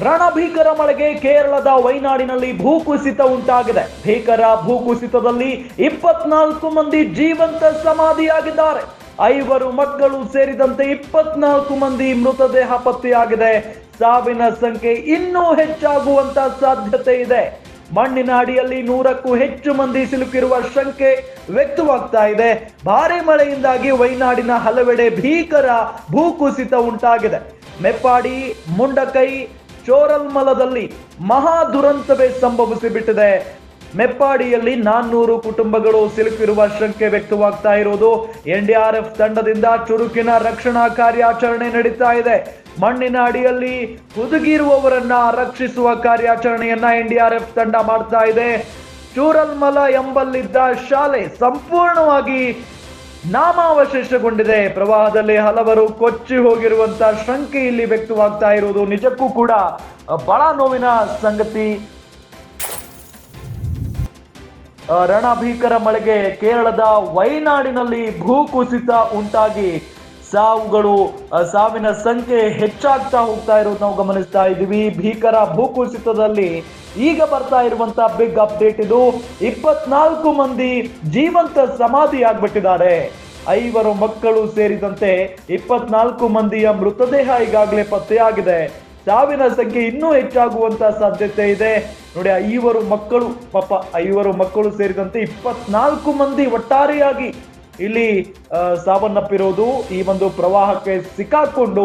ರಣಭೀಕರ ಮಳೆಗೆ ಕೇರಳದ ವೈನಾಡಿನಲ್ಲಿ ಭೂಕುಸಿತ ಉಂಟಾಗಿದೆ. ಭೀಕರ ಭೂಕುಸಿತದಲ್ಲಿ 24 ಮಂದಿ ಜೀವಂತ ಸಮಾಧಿಯಾಗಿದ್ದಾರೆ. 5 ಮಕ್ಕಳು ಸೇರಿದಂತೆ 24 ಮಂದಿ ಮೃತದೇಹ ಪತ್ತೆಯಾಗಿದೆ. ಸಾವಿನ ಸಂಖ್ಯೆ ಇನ್ನೂ ಹೆಚ್ಚಾಗುವಂತ ಸಾಧ್ಯತೆ ಇದೆ. ಮಣ್ಣಿನ ಅಡಿಯಲ್ಲಿ 100ಕ್ಕೂ ಹೆಚ್ಚು ಮಂದಿ ಸಿಲುಕಿರುವ ಶಂಕೆ ವ್ಯಕ್ತವಾಗ್ತಾ ಇದೆ. ಭಾರಿ ಮಳೆಯಿಂದಾಗಿ ವೈನಾಡಿನ ಹಲವೆಡೆ ಭೀಕರ ಭೂಕುಸಿತ ಉಂಟಾಗಿದೆ. ಮೆಪ್ಪಾಡಿ, ಮುಂಡಕೈ, ಚೋರಲ್ಮಲದಲ್ಲಿ ಮಹಾ ದುರಂತವೇ ಸಂಭವಿಸಿಬಿಟ್ಟಿದೆ. ಮೆಪ್ಪಾಡಿಯಲ್ಲಿ 400 ಕುಟುಂಬಗಳು ಸಿಲುಕಿರುವ ಶಂಕೆ ವ್ಯಕ್ತವಾಗ್ತಾ ಇರುವುದು. ಎನ್ಡಿಆರ್ಎಫ್ ತಂಡದಿಂದ ಚುರುಕಿನ ರಕ್ಷಣಾ ಕಾರ್ಯಾಚರಣೆ ನಡೀತಾ ಇದೆ. ಮಣ್ಣಿನ ಅಡಿಯಲ್ಲಿ ಹುದುಗಿರುವವರನ್ನ ರಕ್ಷಿಸುವ ಕಾರ್ಯಾಚರಣೆಯನ್ನ ಎನ್ಡಿಆರ್ಎಫ್ ತಂಡ ಮಾಡ್ತಾ ಇದೆ. ಚೂರಲ್ಮಲ ಎಂಬಲ್ಲಿದ್ದ ಶಾಲೆ ಸಂಪೂರ್ಣವಾಗಿ ನಾಮಾವಶೇಷಗೊಂಡಿದೆ. ಪ್ರವಾಹದಲ್ಲಿ ಹಲವರು ಕೊಚ್ಚಿ ಹೋಗಿರುವಂತಹ ಶಂಕೆ ಇಲ್ಲಿ ವ್ಯಕ್ತವಾಗ್ತಾ ಇರುವುದು ನಿಜಕ್ಕೂ ಕೂಡ ಬಹಳ ನೋವಿನ ಸಂಗತಿ. ರಣಭೀಕರ ಮಳೆಗೆ ಕೇರಳದ ವೈನಾಡಿನಲ್ಲಿ ಭೂಕುಸಿತ ಉಂಟಾಗಿ ಸಾವಿನ ಸಂಖ್ಯೆ ಹೆಚ್ಚಾಗ್ತಾ ಹೋಗ್ತಾ ಇರೋದು ನಾವು ಗಮನಿಸ್ತಾ ಇದ್ದೀವಿ. ಭೀಕರ ಭೂಕುಸಿತದಲ್ಲಿ ಈಗ ಬರ್ತಾ ಇರುವಂತಹ ಬಿಗ್ ಅಪ್ಡೇಟ್ ಇದು. 24 ಮಂದಿ ಜೀವಂತ ಸಮಾಧಿ ಆಗ್ಬಿಟ್ಟಿದ್ದಾರೆ. 5 ಮಕ್ಕಳು ಸೇರಿದಂತೆ 24 ಮಂದಿಯ ಮೃತದೇಹ ಈಗಾಗಲೇ ಪತ್ತೆಯಾಗಿದೆ. ಸಾವಿನ ಸಂಖ್ಯೆ ಇನ್ನೂ ಹೆಚ್ಚಾಗುವಂತ ಸಾಧ್ಯತೆ ಇದೆ. ನೋಡಿ, 5 ಮಕ್ಕಳು, ಪಾಪ 5 ಮಕ್ಕಳು ಸೇರಿದಂತೆ 24 ಮಂದಿ ಒಟ್ಟಾರೆಯಾಗಿ ಇಲ್ಲಿ ಸಾವನ್ನಪ್ಪಿರೋದು ಈ ಒಂದು ಪ್ರವಾಹಕ್ಕೆ ಸಿಕ್ಕಾಕೊಂಡು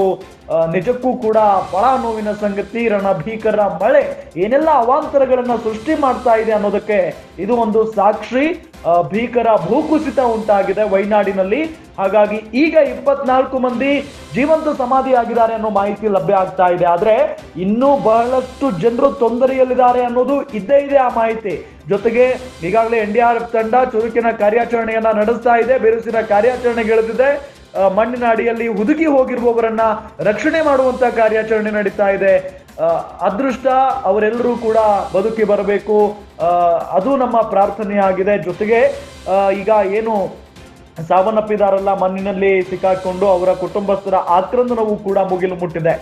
ನಿಜಕ್ಕೂ ಕೂಡ ಬಹಳ ನೋವಿನ ಸಂಗತಿ. ರಣಭೀಕರ ಮಳೆ ಏನೆಲ್ಲ ಅವಾಂತರಗಳನ್ನ ಸೃಷ್ಟಿ ಮಾಡ್ತಾ ಇದೆ ಅನ್ನೋದಕ್ಕೆ ಇದು ಒಂದು ಸಾಕ್ಷಿ. ಭೀಕರ ಭೂಕುಸಿತ ಉಂಟಾಗಿದೆ ವೈನಾಡಿನಲ್ಲಿ. ಹಾಗಾಗಿ ಈಗ 24 ಮಂದಿ ಜೀವಂತ ಸಮಾಧಿ ಆಗಿದ್ದಾರೆ ಅನ್ನೋ ಮಾಹಿತಿ ಲಭ್ಯ ಆಗ್ತಾ ಇದೆ. ಆದ್ರೆ ಇನ್ನೂ ಬಹಳಷ್ಟು ಜನರು ತೊಂದರೆಯಲ್ಲಿದ್ದಾರೆ ಅನ್ನೋದು ಇದ್ದೇ ಇದೆ ಆ ಮಾಹಿತಿ. ಜೊತೆಗೆ ಈಗಾಗಲೇ ಎನ್ಡಿಆರ್ಎಫ್ ತಂಡ ಚುರುಕಿನ ಕಾರ್ಯಾಚರಣೆಯನ್ನ ನಡೆಸ್ತಾ ಇದೆ. ಬಿರುಸಿನ ಕಾರ್ಯಾಚರಣೆಗಳಿದೆ. ಮಣ್ಣಿನ ಅಡಿಯಲ್ಲಿ ಹುದುಗಿ ಹೋಗಿರುವವರನ್ನ ರಕ್ಷಣೆ ಮಾಡುವಂತ ಕಾರ್ಯಾಚರಣೆ ನಡೀತಾ ಇದೆ. ಅದೃಷ್ಟ ಅವರೆಲ್ಲರೂ ಕೂಡ ಬದುಕಿ ಬರಬೇಕು, ಅದು ನಮ್ಮ ಪ್ರಾರ್ಥನೆ ಆಗಿದೆ. ಜೊತೆಗೆ ಈಗ ಏನು ಸಾವನ್ನಪ್ಪಿದಾರಲ್ಲ ಮಣ್ಣಿನಲ್ಲಿ ಸಿಕ್ಕಾಕೊಂಡು ಅವರ ಕುಟುಂಬಸ್ಥರ ಆಕ್ರಂದನವೂ ಕೂಡ ಮುಗಿಲು ಮುಟ್ಟಿದೆ.